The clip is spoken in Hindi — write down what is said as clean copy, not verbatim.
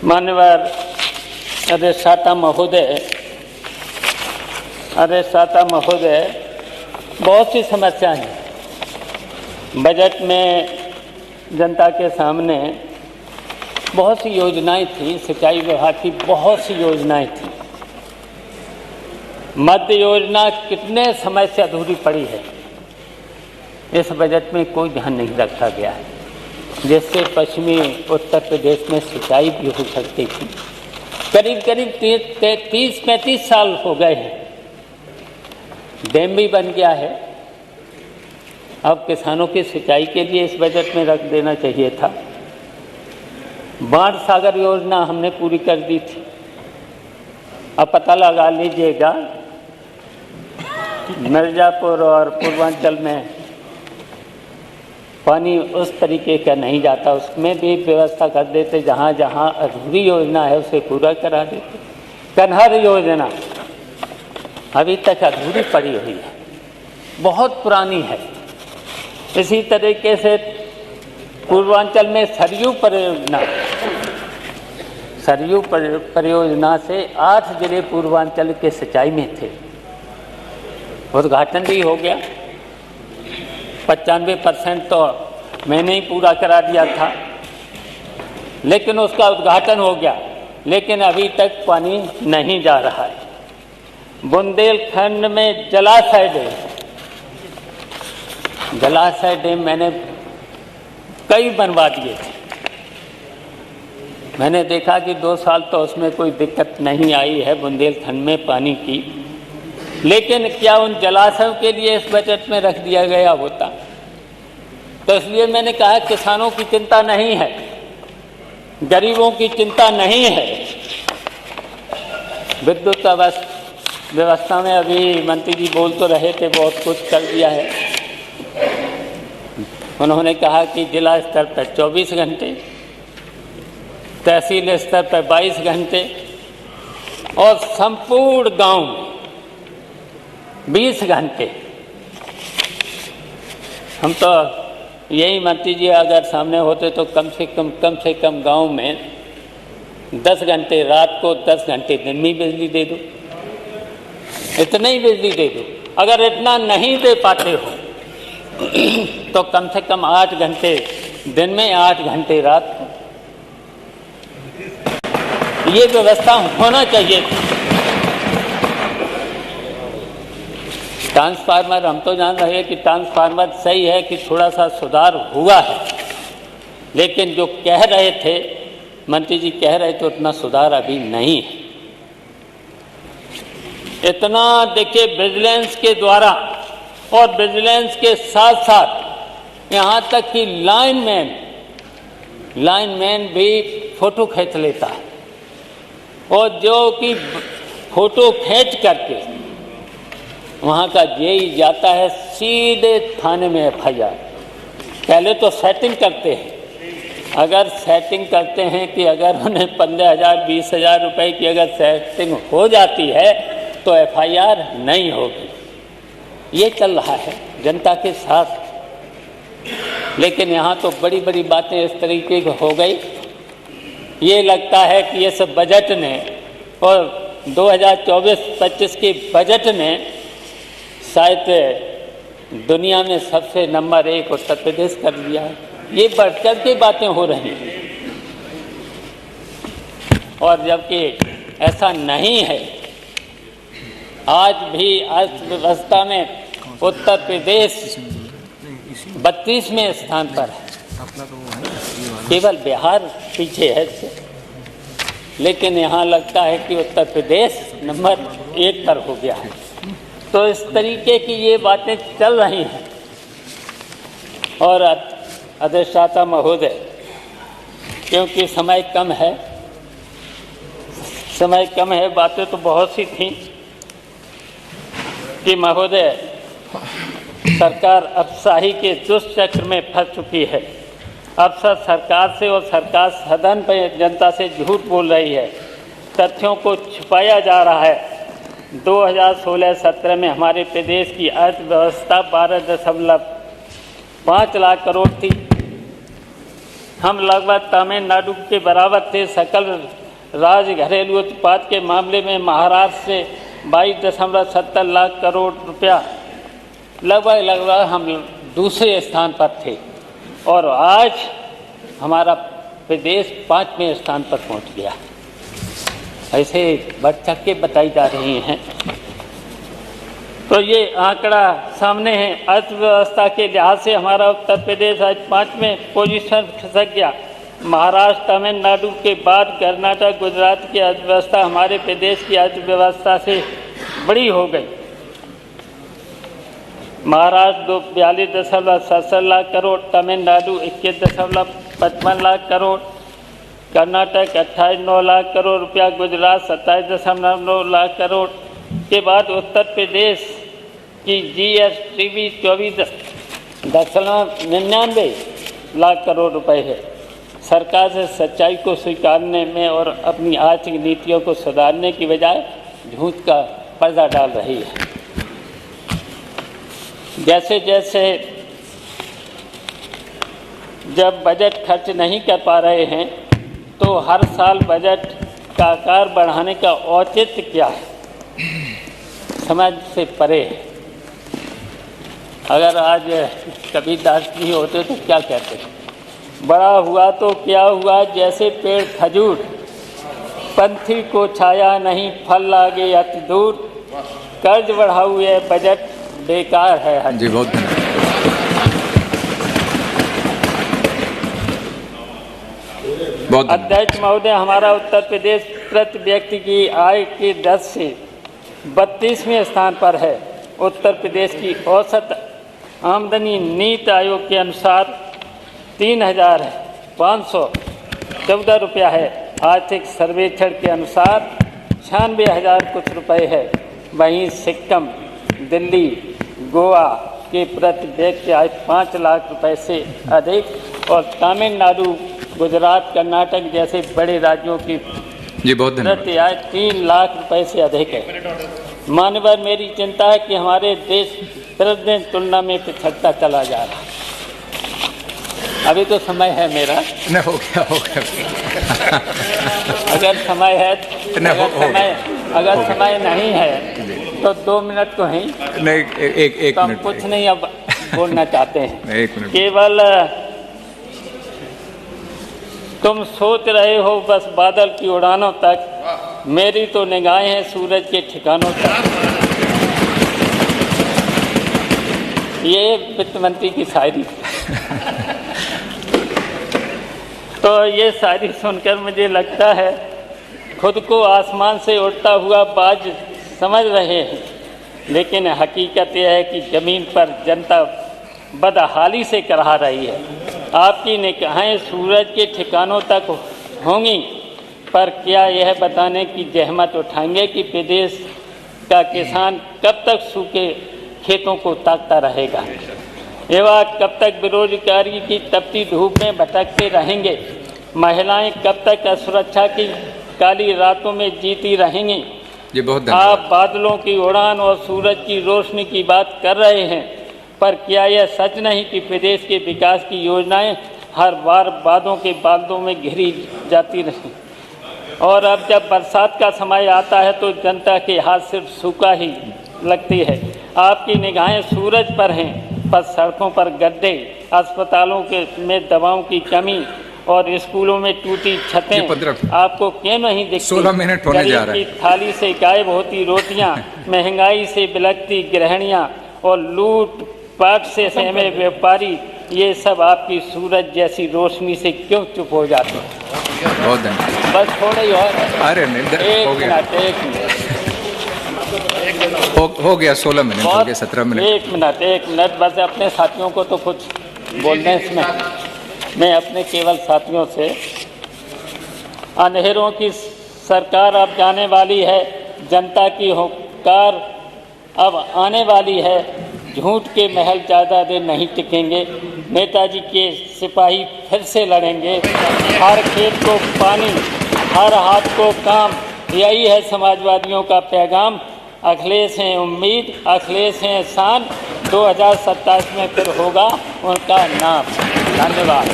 मान्यवर अधिष्ठाता महोदय, बहुत सी समस्याएं हैं। बजट में जनता के सामने बहुत सी योजनाएं थी, सिंचाई विभाग की बहुत सी योजनाएं थी। मध्य योजना कितने समय से अधूरी पड़ी है, इस बजट में कोई ध्यान नहीं रखा गया है, जिससे पश्चिमी उत्तर प्रदेश में सिंचाई भी हो सकती थी। करीब 30-35 साल हो गए हैं, डैम भी बन गया है। अब किसानों की सिंचाई के लिए इस बजट में रख देना चाहिए था। बाढ़ सागर योजना हमने पूरी कर दी थी। अब पता लगा लीजिएगा, मिर्जापुर और पूर्वांचल में पानी उस तरीके का नहीं जाता, उसमें भी व्यवस्था कर देते। जहाँ जहाँ अधूरी योजना है उसे पूरा करा देते। कन्हर योजना अभी तक अधूरी पड़ी हुई है, बहुत पुरानी है। इसी तरीके से पूर्वांचल में सरयू परियोजना से 8 जिले पूर्वांचल के सिंचाई में थे, उद्घाटन भी हो गया। 95% तो मैंने ही पूरा करा दिया था, लेकिन उसका उद्घाटन हो गया, लेकिन अभी तक पानी नहीं जा रहा है। बुंदेलखंड में जलाशय डैम मैंने कई बनवा दिए थे। मैंने देखा कि 2 साल तो उसमें कोई दिक्कत नहीं आई है बुंदेलखंड में पानी की, लेकिन क्या उन जलाशयों के लिए इस बजट में रख दिया गया होता? तो इसलिए मैंने कहा किसानों की चिंता नहीं है, गरीबों की चिंता नहीं है। विद्युत व्यवस्था में अभी मंत्री जी बोल तो रहे थे, बहुत कुछ कर दिया है। उन्होंने कहा कि जिला स्तर पर 24 घंटे, तहसील स्तर पर 22 घंटे और संपूर्ण गांव 20 घंटे। हम तो यही मंत्री जी अगर सामने होते तो कम से कम गांव में 10 घंटे रात को, 10 घंटे दिन में बिजली दे दो, इतना ही बिजली दे दो। अगर इतना नहीं दे पाते हो तो कम से कम 8 घंटे दिन में, 8 घंटे रात को, ये व्यवस्था होना चाहिए। ट्रांसफार्मर, हम तो जान रहे हैं कि ट्रांसफार्मर सही है कि थोड़ा सा सुधार हुआ है, लेकिन जो कह रहे थे मंत्री जी कह रहे थे उतना सुधार अभी नहीं है। इतना देखिए, विजिलेंस के द्वारा और विजिलेंस के साथ साथ यहाँ तक कि लाइनमैन भी फोटो खींच लेता है, और जो कि फोटो खींच करके वहाँ का जेई जाता है सीधे थाने में FIR। पहले तो सेटिंग करते हैं, अगर सेटिंग करते हैं कि अगर उन्हें 15,000 20,000 रुपये की अगर सेटिंग हो जाती है तो FIR नहीं होगी। ये चल रहा है जनता के साथ। लेकिन यहाँ तो बड़ी बड़ी बातें इस तरीके की हो गई, ये लगता है कि ये सब बजट ने और 2024-25 के बजट ने शायद दुनिया में सबसे नंबर 1 उत्तर प्रदेश कर दिया है। ये बढ़-चढ़ के बातें हो रही हैं, और जबकि ऐसा नहीं है। आज भी अर्थव्यवस्था में उत्तर प्रदेश 32वें स्थान पर है, केवल बिहार पीछे है इससे। लेकिन यहाँ लगता है कि उत्तर प्रदेश नंबर 1 पर हो गया है। तो इस तरीके की ये बातें चल रही हैं। और अधिष्ठाता महोदय, क्योंकि समय कम है, बातें तो बहुत सी थीं कि महोदय सरकार अफसाही के दुष्चक्र में फंस चुकी है। अफसर सरकार से और सरकार सदन पर जनता से झूठ बोल रही है, तथ्यों को छुपाया जा रहा है। 2016-17 में हमारे प्रदेश की अर्थव्यवस्था 12.5 लाख करोड़ थी। हम लगभग तमिलनाडु के बराबर थे। सकल राज घरेलू उत्पाद के मामले में महाराष्ट्र से 22.70 लाख करोड़ रुपया लगभग हम दूसरे स्थान पर थे और आज हमारा प्रदेश 5वें स्थान पर पहुंच गया। ऐसे बढ़ चढ़ के बताई जा रही हैं। तो ये आंकड़ा सामने है। अर्थव्यवस्था के लिहाज से हमारा उत्तर प्रदेश आज 5वें पोजीशन खिसक गया। महाराष्ट्र तमिलनाडु के बाद कर्नाटक गुजरात की अर्थव्यवस्था हमारे प्रदेश की अर्थव्यवस्था से बड़ी हो गई। महाराष्ट्र 42.77 लाख करोड़, तमिलनाडु 21.55 लाख करोड़, कर्नाटक 28.9 लाख करोड़ रुपया, गुजरात 27.9 लाख करोड़ के बाद उत्तर प्रदेश की GST 24.99 लाख करोड़ रुपए है। सरकार से सच्चाई को स्वीकारने में और अपनी आर्थिक नीतियों को सुधारने की बजाय झूठ का पर्दा डाल रही है। जैसे जैसे जब बजट खर्च नहीं कर पा रहे हैं तो हर साल बजट का आकार बढ़ाने का औचित्य क्या है, समझ से परे है। अगर आज कबीरदास नहीं होते तो क्या कहते? बड़ा हुआ तो क्या हुआ जैसे पेड़ खजूर, पंथी को छाया नहीं फल लागे अति दूर, कर्ज बढ़ाऊ ये बजट बेकार है। जी बहुत धन्यवाद। अध्यक्ष महोदय, हमारा उत्तर प्रदेश प्रति व्यक्ति की आय की दर से 32वें स्थान पर है। उत्तर प्रदेश की औसत आमदनी नीति आयोग के अनुसार 3,514 रुपया है। आर्थिक सर्वेक्षण के अनुसार 96,000 कुछ रुपए है। वहीं सिक्किम, दिल्ली, गोवा के प्रति व्यक्ति आय 5 लाख रुपए से अधिक और तमिलनाडु, गुजरात, कर्नाटक जैसे बड़े राज्यों की प्रति आय 3 लाख रुपए से अधिक है। मानवर, मेरी चिंता है कि हमारे देश प्रतिदिन तुलना में पिछड़ता चला जा रहा है। अभी तो समय है मेरा। नहीं, हो गया। अगर समय है, अगर समय नहीं है तो 2 मिनट तो हैं। नहीं, एक तो हम मिनट कुछ नहीं अब बोलना चाहते हैं। एक मिनट। केवल तुम सोच रहे हो बस बादल की उड़ानों तक, मेरी तो निगाहें हैं सूरज के ठिकानों तक। ये वित्त मंत्री की शायरी। तो ये शायरी सुनकर मुझे लगता है खुद को आसमान से उड़ता हुआ बाज समझ रहे हैं, लेकिन हकीकत यह है कि ज़मीन पर जनता बदहाली से करहा रही है। आपकी निगाहें सूरज के ठिकानों तक होंगी, पर क्या यह बताने की जहमत उठाएंगे कि प्रदेश का किसान कब तक सूखे खेतों को ताकता रहेगा? एवं कब तक बेरोजगारी की तपती धूप में भटकते रहेंगे? महिलाएं कब तक असुरक्षा की काली रातों में जीती रहेंगी? जी बहुत आप बादलों की उड़ान और सूरज की रोशनी की बात कर रहे हैं, पर क्या यह सच नहीं कि प्रदेश के विकास की योजनाएं हर बार वादों के बादलों में घिरी जाती रहीं? और अब जब बरसात का समय आता है तो जनता के हाथ सिर्फ सूखा ही लगती है। आपकी निगाहें सूरज पर हैं, पर सड़कों पर गड्ढे, अस्पतालों में दवाओं की कमी और स्कूलों में टूटी छतें आपको क्यों नहीं दिखती? 16 मिनट होने जा रहे हैं। की थाली से गायब होती रोटियां, महंगाई से बिलखती गृहणियां और लूट पाट से सहमे व्यापारी, ये सब आपकी सूरज जैसी रोशनी से क्यों चुप हो जाते हैं? बहुत धन्यवाद। बस थोड़ा ही और। अरे नहीं, हो गया। एक मिनट हो गया 16 मिनट हो गए, 17 मिनट। एक मिनट बस। अपने साथियों को तो कुछ बोलने इसमें, मैं अपने केवल साथियों से, अंधेरों की सरकार अब जाने वाली है, जनता की हुंकार अब आने वाली है, झूठ के महल ज़्यादा देर नहीं टिकेंगे, नेताजी के सिपाही फिर से लड़ेंगे, हर खेत को पानी, हर हाथ को काम, यही है समाजवादियों का पैगाम। अखिलेश हैं उम्मीद, अखिलेश हैं शान, 2027 में फिर होगा उनका नाम। धन्यवाद।